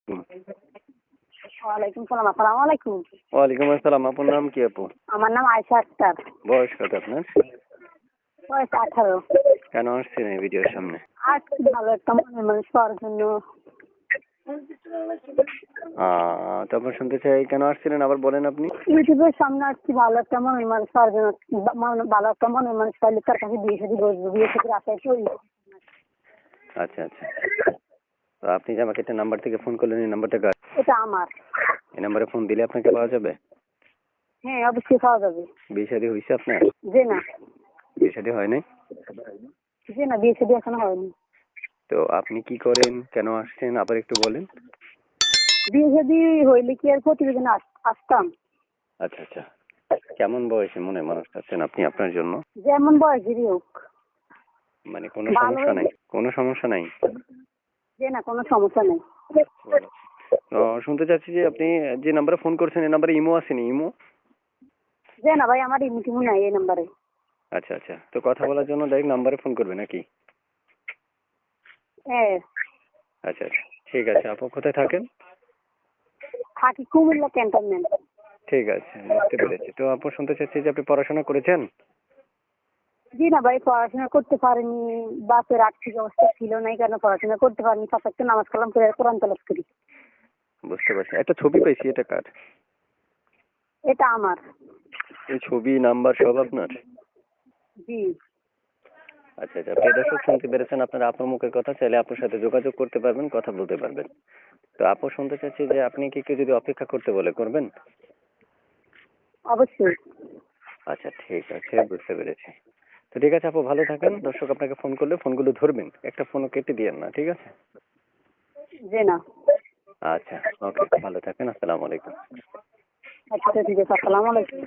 হুম। ওয়ালাইকুম সালাম। আসসালামু আলাইকুম। ওয়ালাইকুম আসসালাম। আপনার নাম কি আপু? আমার নাম আয়েশা আক্তার। বয়স কত আপনার? বয়স 18। কেন আসছেন এই ভিডিওর সামনে? আজকে ভালো একটা মনের মানুষ পাওয়ার জন্য। তারপর শুনতে চাই কেন আসছিলেন, আবার বলেন আপনি। ইউটিউবের সামনে আসছি ভালো একটা মনের মানুষ পাওয়ার জন্য। ভালো একটা মনের মানুষ পাইলে তার কাছে বিয়ে শাদী বসবো। বিয়ে শাদীর আশায় চলি। আচ্ছা আচ্ছা। তো আপনি যে আমাকে একটা নাম্বার থেকে ফোন করলেন, এই নাম্বারটা কার? এটা আমার। এই নাম্বারে ফোন দিলে আপনাকে পাওয়া যাবে? হ্যাঁ, অবশ্যই পাওয়া যাবে। বিয়ে শাদী হয়েছে আপনার? যে না। বিয়ে শাদী হয় নাই? যে না, বিয়ে শাদী এখনো হয়নি। তো আপনি কি করেন, কেন আসছেন আবার একটু বলেন। বিয়ে শাদী হইলে কি আর প্রতিবেদন আসতাম? আচ্ছা আচ্ছা। কেমন বয়সে মনে মানুষ চাচ্ছেন আপনি আপনার জন্য? যেমন বয়সেরই হোক। মানে কোনো ভালো সমস্যা নাই? কোনো সমস্যা নাই? যে না, কোনো সমস্যা নেই। তো শুনতে চাচ্ছি যে আপনি যে নাম্বারে ফোন করছেন এই নাম্বারে ইমো আসেনি? ইমো? যে না ভাই, আমার ইমো টিমো নাই এই নাম্বারে। আচ্ছা আচ্ছা। তো কথা বলার জন্য ডাইরেক্ট নাম্বারে ফোন করবে নাকি? হ্যাঁ। আচ্ছা আচ্ছা, ঠিক আছে। আপু কোথায় থাকেন? থাকি কুমিল্লা ক্যান্টনমেন্ট। ঠিক আছে, বুঝতে পেরেছি। তো আপু শুনতে চাচ্ছি যে আপনি পড়াশোনা করেছেন? জি না ভাই, পড়াশোনা করতে পারিনি। বাপের আর্থিক অবস্থা ছিল না, এই কারণে পড়াশোনা করতে পারিনি। পাশাপাশি নামাজ কালাম করে কোরআন তেলাওয়াত করি। বুঝতে পারছি। একটা ছবি পাইছি, এটা কার? এটা আমার। এই ছবি নাম্বার সব আপনার? জি। আচ্ছা আচ্ছা। প্রিয় দর্শক, শুনতে পেরেছেন আপনারা আপুর মুখের কথা। চাইলে আপুর সাথে যোগাযোগ করতে পারবেন, কথা বলতে পারবেন। তো আপু শুনতে চাচ্ছি যে আপনি কি কেউ যদি অপেক্ষা করতে বলে করবেন? অবশ্যই। আচ্ছা ঠিক আছে, বুঝতে পেরেছি। তো ঠিক আছে আপু, ভালো থাকেন। দর্শক আপনাকে ফোন করলে ফোনগুলো ধরবেন, একটা ফোনও কেটে দিয়েন না, ঠিক আছে? যে না। আচ্ছা, ওকে, ভালো থাকেন। আসসালামু আলাইকুম। আচ্ছা ঠিক আছে। আসসালামু আলাইকুম।